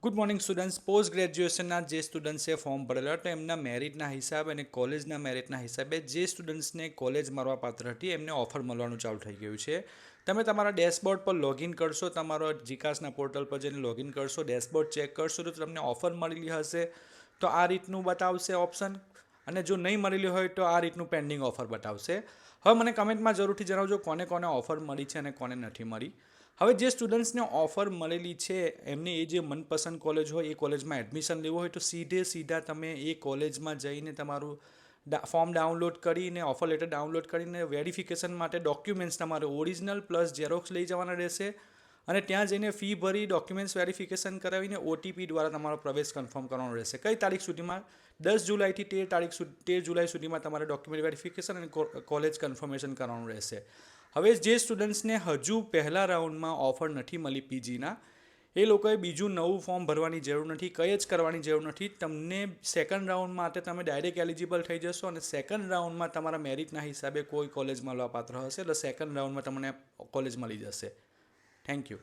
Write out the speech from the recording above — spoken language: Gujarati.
Good morning students. પોસ્ટ ગ્રેજ્યુએશનના જે સ્ટુડન્ટ્સે ફોર્મ ભરેલા હતા એમના મેરિટના હિસાબે અને કોલેજના મેરિટના હિસાબે જે સ્ટુડન્ટ્સને કોલેજ મળવા પાત્ર હતી એમને ઓફર મળવાનું ચાલુ થઈ ગયું છે. તમે તમારા ડેશબોર્ડ પર લોગિન કરશો, તમારો જીકાસના પોર્ટલ પર જઈને લોગિન કરશો, ડેશબોર્ડ ચેક કરશો તો તમને ઓફર મળેલી હશે તો આ રીતનું બતાવશે ઓપ્શન, અને જો નહીં મળેલી હોય તો આ રીતનું પેન્ડિંગ ઓફર બતાવશે. હવે મને કમેન્ટમાં જરૂરથી જણાવજો કોને કોને ઓફર મળી છે અને કોને નથી મળી. હવે જે સ્ટુડન્ટ્સને ઓફર મળેલી છે એમને એ જે મનપસંદ કોલેજ હોય એ કોલેજમાં એડમિશન લેવું હોય તો સીધા તમે એ કોલેજમાં જઈને તમારું ફોર્મ ડાઉનલોડ કરીને, ઓફર લેટર ડાઉનલોડ કરીને વેરિફિકેશન માટે ડોક્યુમેન્ટ્સ તમારે ઓરિજિનલ પ્લસ ઝેરોક્સ લઈ જવાના રહેશે અને ત્યાં જઈને ફી ભરી ડોક્યુમેન્ટ્સ વેરિફિકેશન કરાવીને ઓટીપી દ્વારા તમારો પ્રવેશ કન્ફર્મ કરવાનો રહેશે. કઈ તારીખ સુધીમાં? 10 જુલાઈથી 13 જુલાઈ સુધીમાં તમારે ડોક્યુમેન્ટ વેરિફિકેશન અને કોલેજ કન્ફર્મેશન કરવાનું રહેશે. હવે જે સ્ટુડન્ટ્સને હજુ પહેલા રાઉન્ડમાં ઓફર નથી મળી પીજીના, એ લોકોએ બીજું નવું ફોર્મ ભરવાની જરૂર નથી, કંઈ જ કરવાની જરૂર નથી. તમને સેકન્ડ રાઉન્ડ માટે તમે ડાયરેક્ટ એલિજિબલ થઈ જશો અને સેકન્ડ રાઉન્ડમાં તમારા મેરિટના હિસાબે કોઈ કોલેજ મળવા પાત્ર હશે એટલે સેકન્ડ રાઉન્ડમાં તમને કોલેજ મળી જશે. Thank you.